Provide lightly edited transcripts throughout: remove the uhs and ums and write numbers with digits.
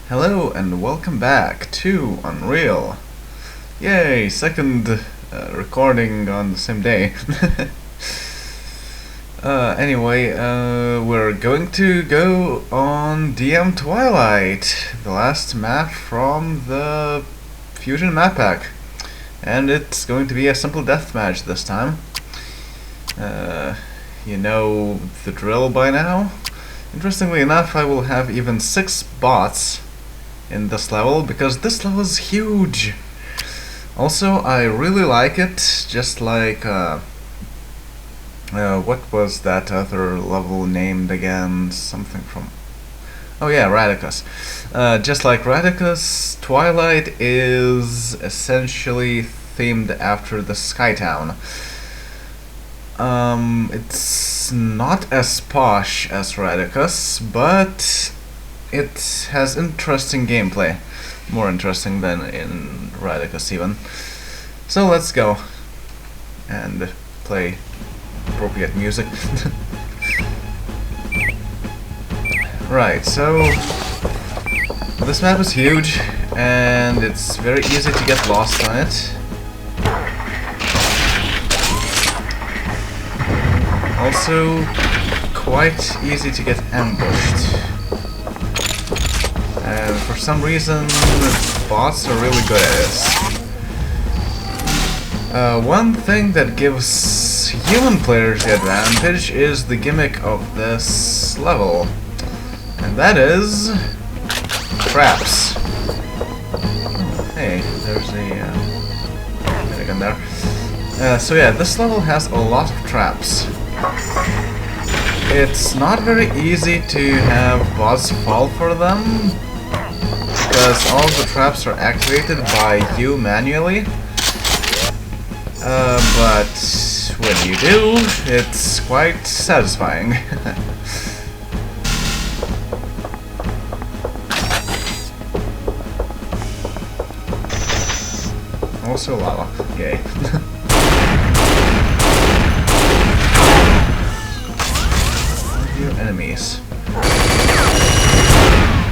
Hello and welcome back to Unreal. Yay, second recording on the same day. Anyway, we're going to go on DM-Twilight, the last map from the Fusion map pack. And it's going to be a simple deathmatch this time. You know the drill by now. Interestingly enough, I will have even 6 bots in this level, because this level is huge. Also, I really like it, just like what was that other level named again? Something from... oh yeah, Radicus. Just like Radicus, Twilight is essentially themed after the Skytown. It's not as posh as Radicus, but it has interesting gameplay. More interesting than in Radicus even. So let's go and play appropriate music. Right, so this map is huge and it's very easy to get lost on it. Also quite easy to get ambushed. And for some reason, bots are really good at this. One thing that gives human players the advantage is the gimmick of this level. And that is... traps. Oh, hey, there's a minigun there. So yeah, this level has a lot of traps. It's not very easy to have bots fall for them, because all the traps are activated by you manually. But when you do, it's quite satisfying. Also lava, yay. Enemies.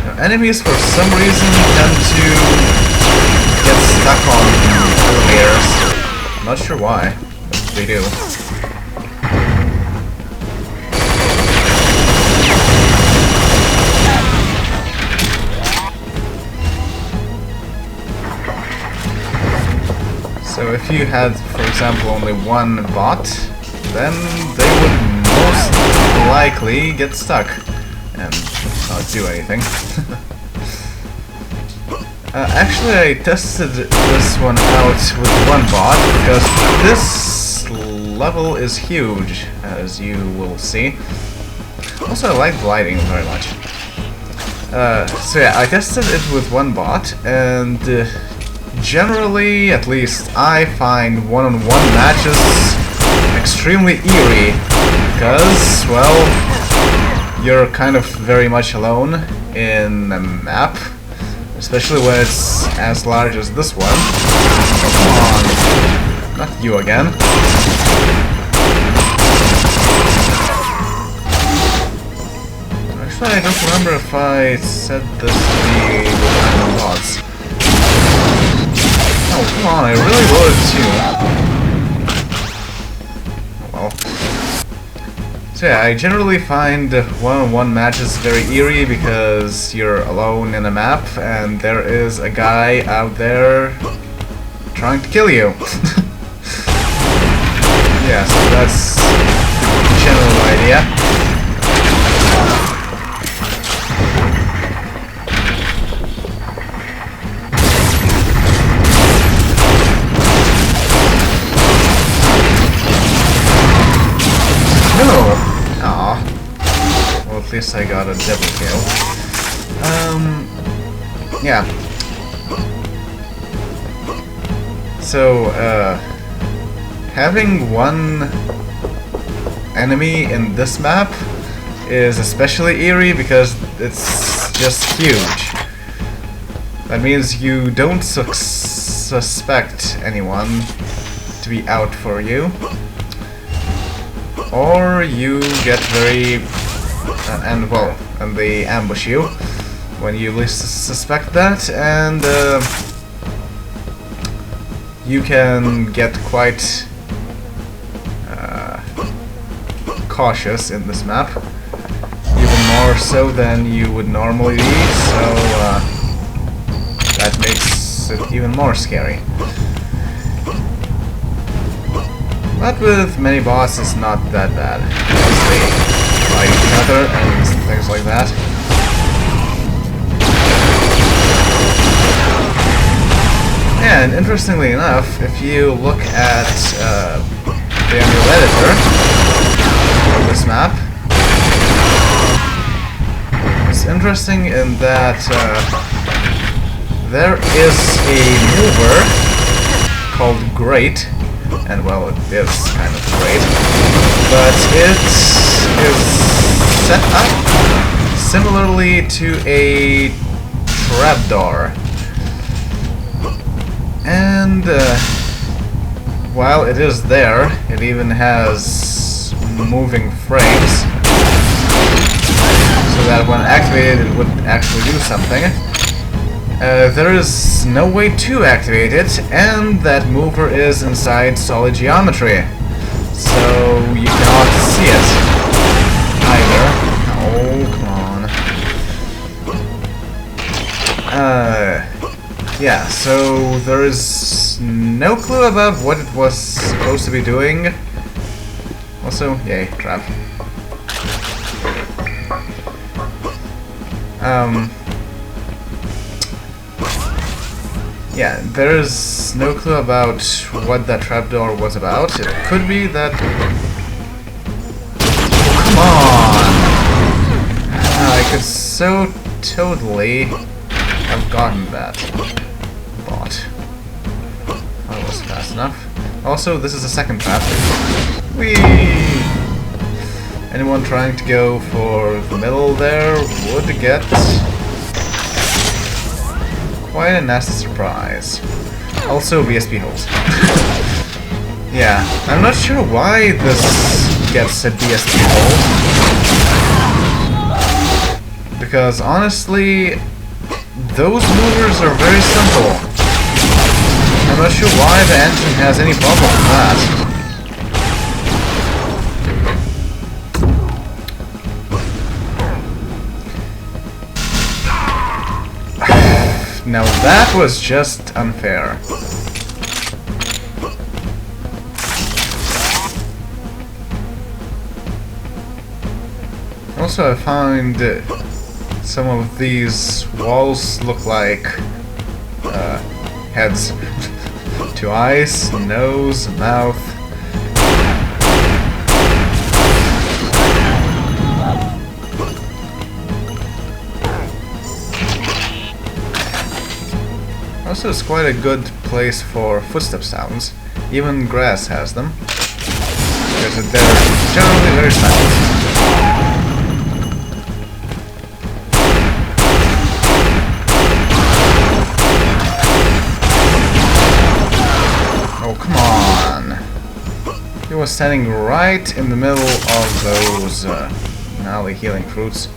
Now, enemies for some reason tend to get stuck on elevators. I'm not sure why, but they do. So if you had, for example, only one bot, then they would most likely get stuck and not do anything. Actually, I tested this one out with one bot, because this level is huge, as you will see. Also, I like gliding very much. So yeah, I tested it with one bot, and generally, at least, I find one-on-one matches extremely eerie, because, well, you're kind of very much alone in a map, especially when it's as large as this one. Come on, not you again. Actually, I don't remember if I said this to be with random bots. Oh, come on, I really would too. Well. So yeah, I generally find one-on-one matches very eerie because you're alone in a map and there is a guy out there trying to kill you. Yeah, so that's the general idea. At least I got a double kill. Yeah. So, having one enemy in this map is especially eerie because it's just huge. That means you don't suspect anyone to be out for you. Or you get very... and they ambush you, when you least suspect that, and you can get quite cautious in this map, even more so than you would normally be, so that makes it even more scary. But with many boss, it's not that bad. They fight each other and things like that. And interestingly enough, if you look at the Unreal editor of this map, it's interesting in that there is a mover called Great, and well, it is kind of great, but it is set up similarly to a trapdoor. And while it is there, it even has moving frames, so that when activated it would actually do something. There is no way to activate it, and that mover is inside solid geometry, so you cannot see it either. Oh, come on. Yeah, so there is no clue about what it was supposed to be doing. Also, yay, trap. Yeah, there is no clue about what that trapdoor was about. It could be that... Come on! I could so totally have gotten that. That was fast enough. Also, this is a second trap. Whee! Anyone trying to go for the middle there would get quite a nasty surprise. Also, VSP holes. Yeah, I'm not sure why this gets a VSP hole. Because honestly, those movers are very simple. I'm not sure why the engine has any problem with that. Now that was just unfair. Also, I find some of these walls look like heads. 2 eyes, nose, mouth. Also, it's quite a good place for footstep sounds. Even grass has them, because they're generally very silent. He was standing right in the middle of those gnarly healing fruits.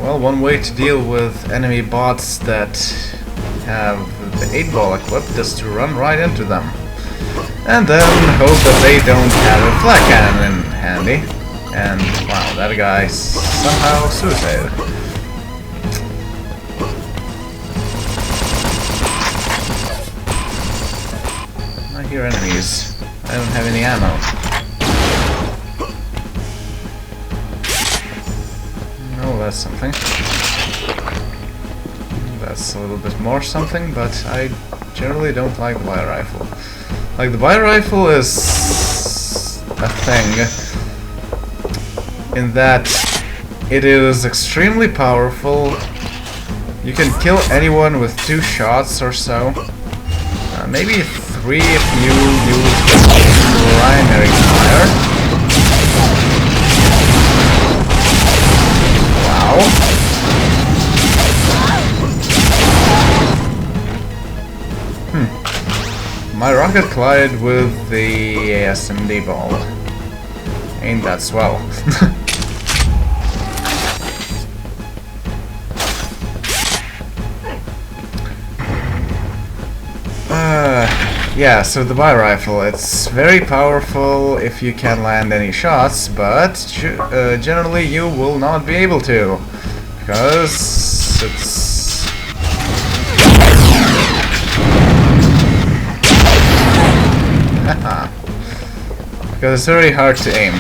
Well, one way to deal with enemy bots that have the 8-ball equipped is to run right into them. And then hope that they don't have a flat cannon in handy. And wow, that guy somehow suicided. I hear enemies. I don't have any ammo. Oh, that's something. That's a little bit more something, but I generally don't like the bio rifle. Like, the bio rifle is a thing in that it is extremely powerful. You can kill anyone with 2 shots or so. Maybe 3 if you use primary fire. Wow. My rocket collided with the SMD ball. Ain't that swell? Yeah, so the bi-rifle, it's very powerful if you can land any shots, but generally you will not be able to, because it's... because it's very hard to aim.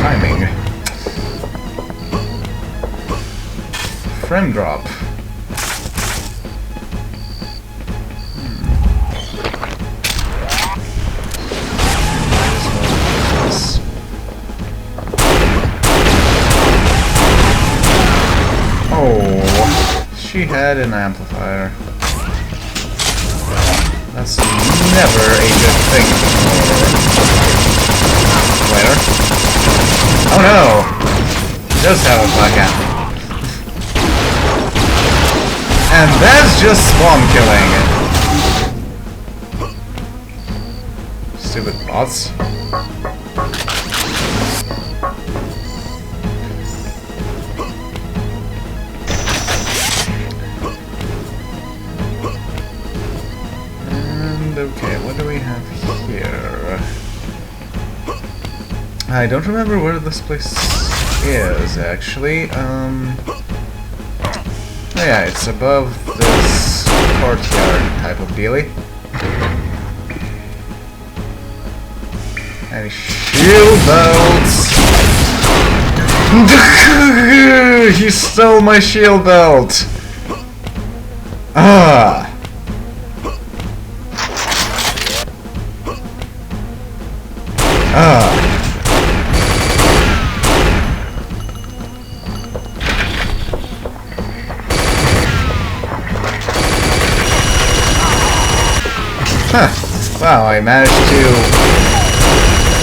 Timing. Frame drop. Oh, she had an amplifier. That's never a good thing for a player. Oh no! He does have a black amp. And that's just spawn killing. Stupid bots. Okay, what do we have here? I don't remember where this place is, actually. Oh yeah, it's above this courtyard type of dealie. And shield belts! He stole my shield belt! Ah! Huh. Wow, I managed to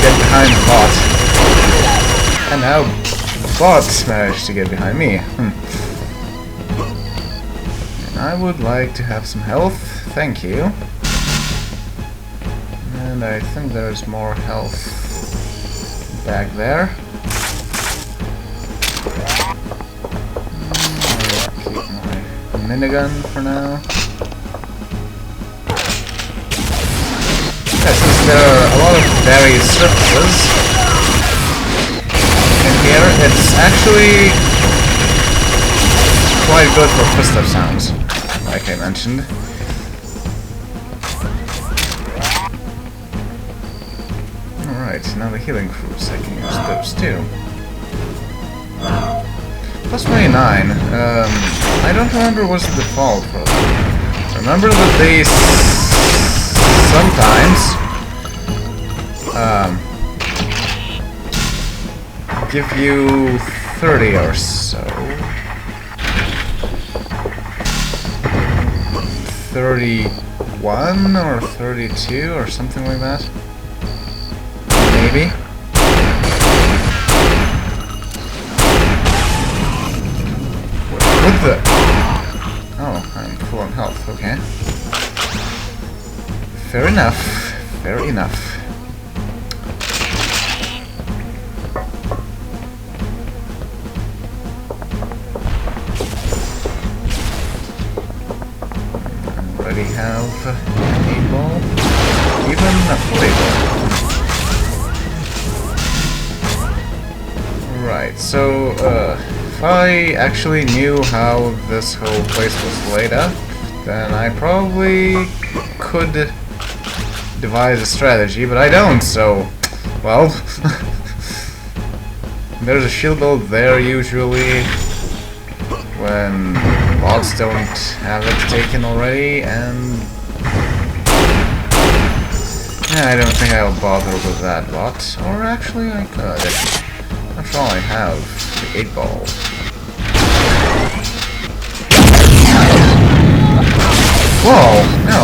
get behind the bot. And now the bot managed to get behind me. And I would like to have some health. Thank you. And I think there's more health back there. I'll keep my minigun for now. Since there are a lot of various surfaces in here, it's actually quite good for footstep sounds, like I mentioned. Alright, now the healing fruits, I can use those too. Plus 29, I don't remember what's the default for them. Remember that they sometimes give you 30 or so. 31 or 32 or something like that. Maybe. What the? Oh, I'm full on health, okay. Fair enough. Fair enough. Already have an 8-ball. Even a 4-ball. Right, so if I actually knew how this whole place was laid up, then I probably could devise a strategy, but I don't, so, well, there's a shield belt there usually when bots don't have it taken already, and yeah, I don't think I'll bother with that bot, or actually I could. After all, I have the 8-ball. Whoa, no.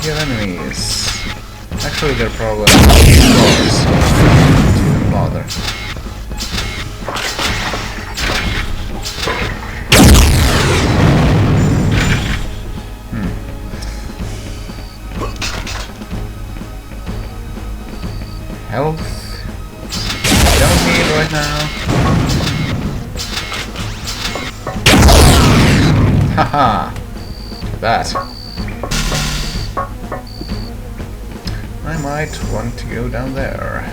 Enemies. Actually, they're probably close. Don't even bother. Health. I don't need right now. Haha. That. I might want to go down there.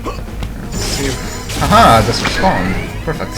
Let's see if... Haha! This respawned. Perfect.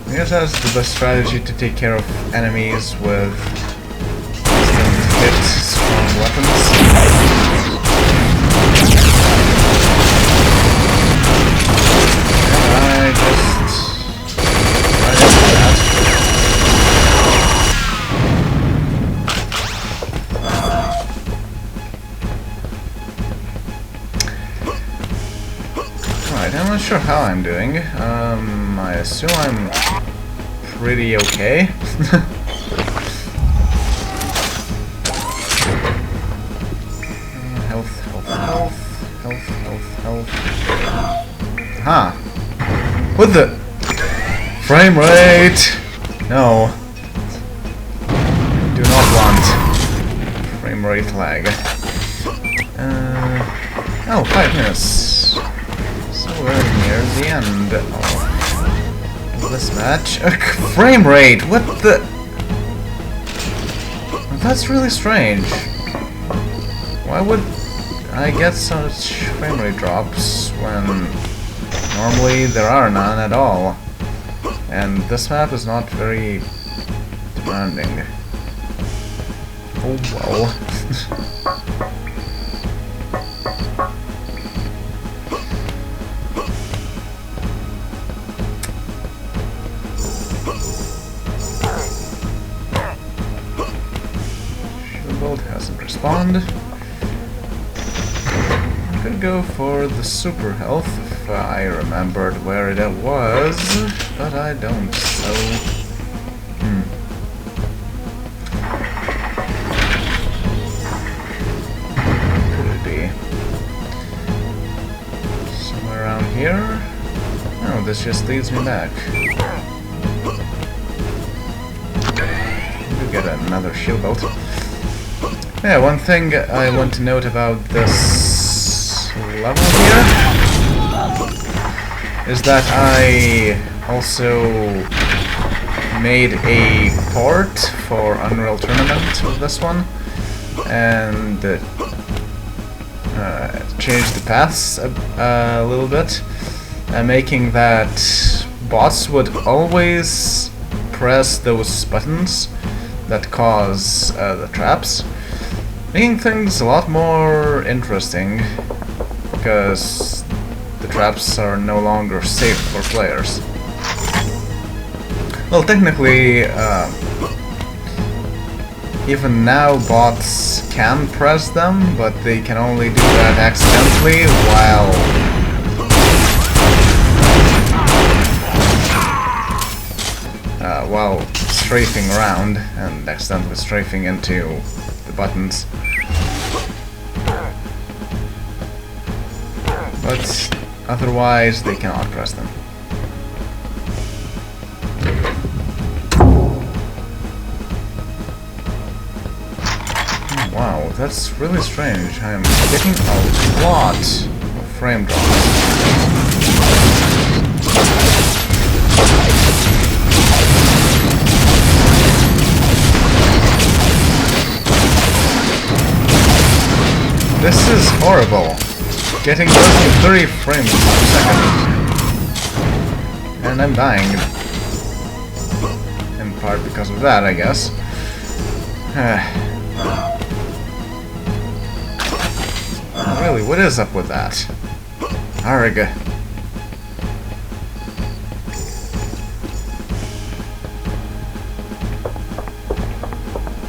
I guess that's the best strategy to take care of enemies with hit strong weapons. And I just tried to do that. Alright, I'm not sure how I'm doing. I assume I'm pretty okay. Health. Huh. What the? Frame rate! No. Do not want frame rate lag. Oh, 5 minutes. So we're near the end of this match. Frame rate! What the? That's really strange. Why would I get such frame rate drops when normally there are none at all? And this map is not very demanding. Oh well. Hasn't respawned. I could go for the super health if I remembered where it was, but I don't, so... Could it be? Somewhere around here? No, this just leads me back. We'll get another shield bolt. Yeah, one thing I want to note about this level here is that I also made a port for Unreal Tournament of this one and changed the paths a little bit, making that bots would always press those buttons that cause the traps. Making things a lot more interesting, because the traps are no longer safe for players. Well, technically, even now bots can press them, but they can only do that accidentally while strafing around and accidentally strafing into the buttons. But otherwise, they cannot press them. Wow, that's really strange. I am getting a lot of frame drops. This is horrible. Getting less than 30 frames per second. And I'm dying. In part because of that, I guess. Really, what is up with that? Arg.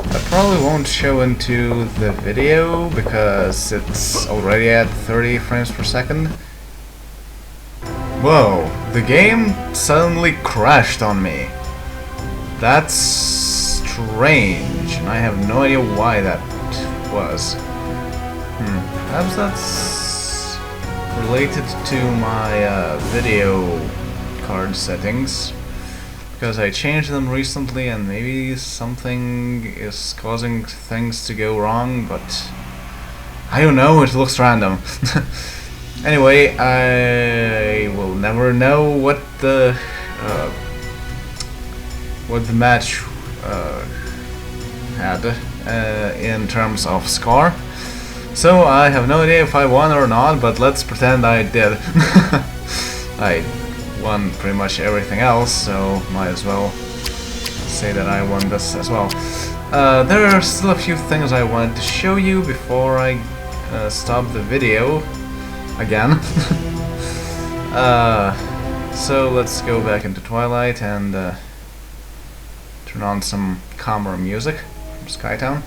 I probably won't show into the video because it's already at 30 frames per second. Whoa, the game suddenly crashed on me. That's strange, and I have no idea why that was. Perhaps that's related to my video card settings, because I changed them recently and maybe something is causing things to go wrong, but I don't know, it looks random. Anyway, I will never know what the match had in terms of score. So I have no idea if I won or not, but let's pretend I did. I won pretty much everything else, so might as well say that I won this as well. There are still a few things I wanted to show you before I stop the video again. So let's go back into Twilight and turn on some calmer music from Skytown.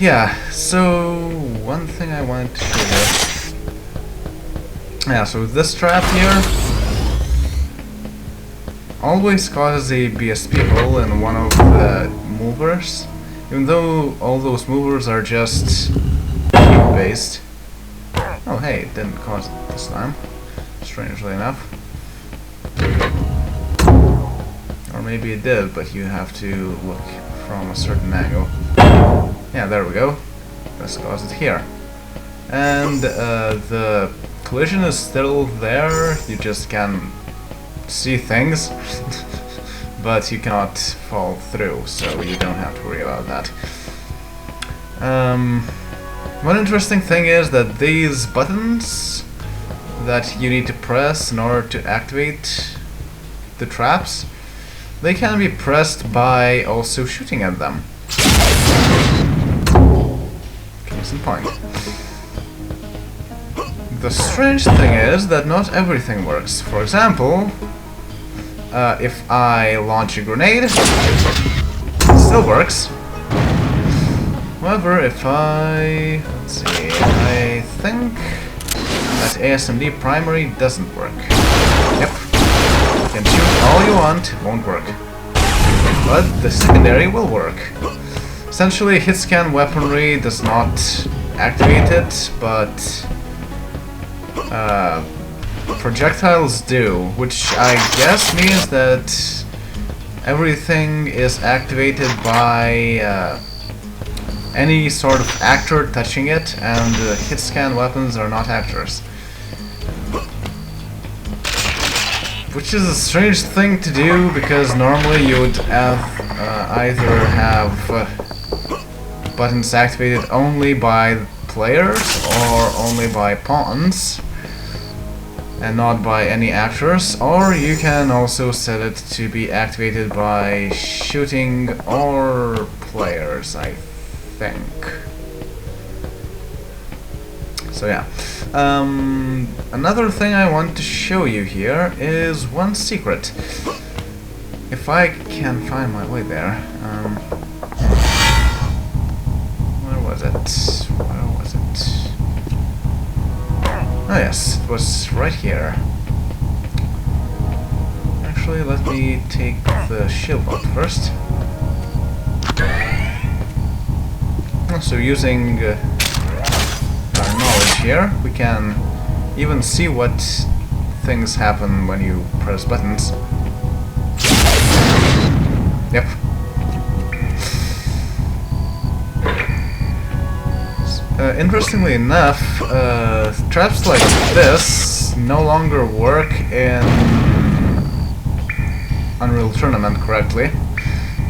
Yeah, so one thing I wanted to show you. Yeah, so this trap here always causes a BSP hole in one of the movers, even though all those movers are just cube-based. Oh hey, it didn't cause it this time, strangely enough. Or maybe it did, but you have to look from a certain angle. Yeah, there we go. Let's cause it here. And the collision is still there, you just can see things, but you cannot fall through, so you don't have to worry about that. One interesting thing is that these buttons that you need to press in order to activate the traps, they can be pressed by also shooting at them. Case in point. The strange thing is that not everything works. For example, if I launch a grenade, it still works. However, if I... let's see, I think that ASMD primary doesn't work. Yep. You can shoot all you want, it won't work. But the secondary will work. Essentially, hit scan weaponry does not activate it, but projectiles do, which I guess means that everything is activated by any sort of actor touching it, and hit scan weapons are not actors. Which is a strange thing to do, because normally you would have either have buttons activated only by players or only by pawns and not by any actors, or you can also set it to be activated by shooting or players, I think. So yeah. Another thing I want to show you here is one secret. If I can find my way there. Where was it? Where was it? Oh yes, it was right here. Actually, actually, let me take the shield out first. So using our knowledge here, we can even see what things happen when you press buttons. Yep. Interestingly enough, traps like this no longer work in Unreal Tournament correctly,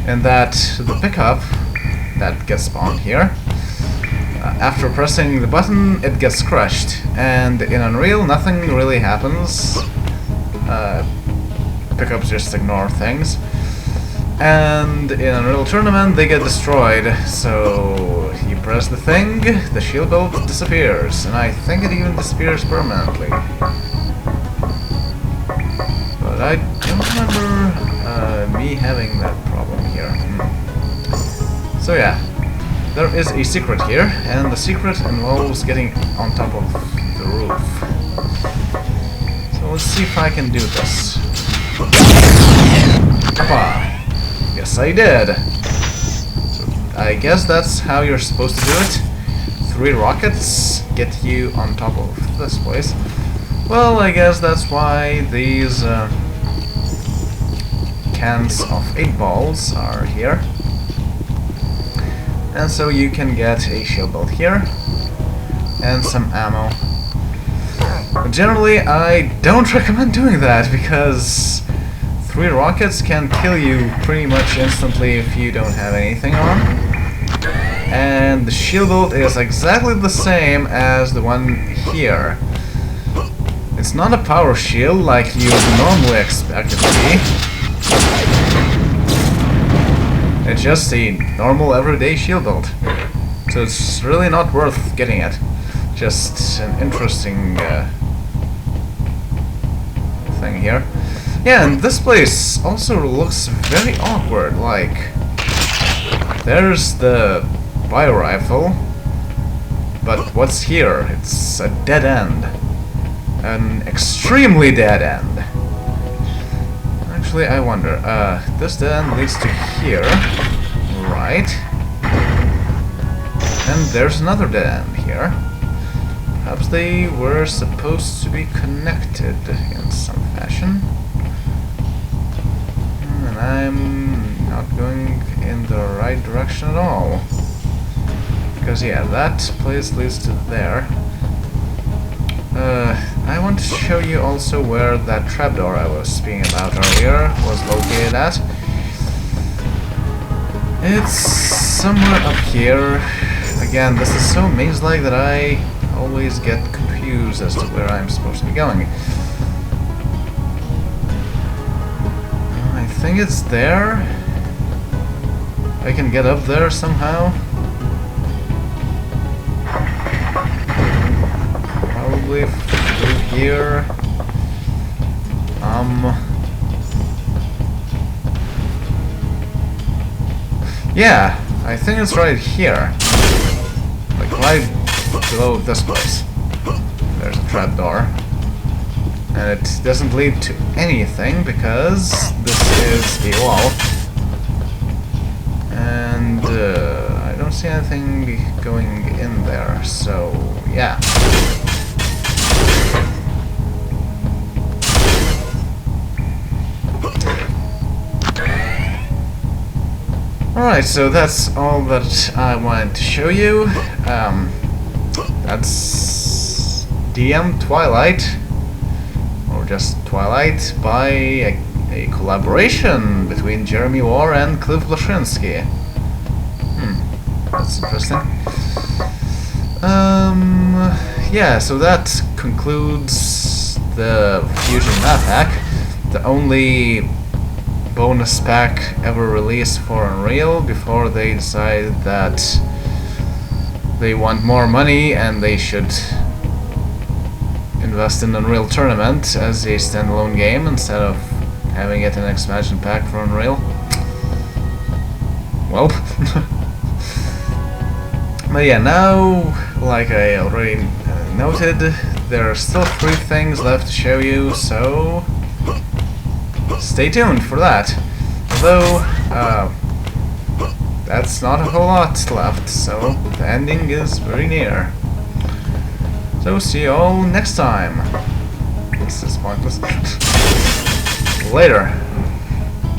and that the pickup that gets spawned here, after pressing the button it gets crushed, and in Unreal nothing really happens. Pickups just ignore things, and in Unreal Tournament they get destroyed. So you press the thing, the shield bolt disappears, and I think it even disappears permanently. But I don't remember me having that problem here. So yeah, there is a secret here, and the secret involves getting on top of the roof. So let's see if I can do this. Hoppa! Yes, I did! So I guess that's how you're supposed to do it. 3 rockets get you on top of this place. Well, I guess that's why these cans of 8 balls are here. And so you can get a shield bolt here and some ammo. But generally, I don't recommend doing that because 3 rockets can kill you pretty much instantly if you don't have anything on. And the shield bolt is exactly the same as the one here. It's not a power shield like you would normally expect it to be. It's just a normal everyday shield bolt. So it's really not worth getting it. Just an interesting thing here. Yeah, and this place also looks very awkward. Like, there's the bio rifle, but what's here? It's a dead end. An extremely dead end. Actually, I wonder, this dead end leads to here, right? And there's another dead end here. Perhaps they were supposed to be connected in some fashion. And I'm not going in the right direction at all. Because yeah, that place leads to there. I want to show you also where that trapdoor I was speaking about earlier was located at. It's somewhere up here. Again, this is so maze-like that I always get confused as to where I'm supposed to be going. I think it's there. I can get up there somehow. Probably through here. Yeah, I think it's right here. Like right below this place. There's a trapdoor. And it doesn't lead to anything because this is a wall. And I don't see anything going in there, so yeah. Alright, so that's all that I wanted to show you. That's DM-Twilight, or just Twilight, by a collaboration between Jeremy Warr and Cliff Bleszinski. That's interesting. Yeah, so that concludes the Fusion map pack. The only bonus pack ever released for Unreal before they decided that they want more money and they should invest in Unreal Tournament as a standalone game instead of having it an expansion pack for Unreal. Well, but yeah, now, like I already noted, there are still 3 things left to show you, so stay tuned for that. Although, that's not a whole lot left, so the ending is very near. So see you all next time. This is pointless. Later.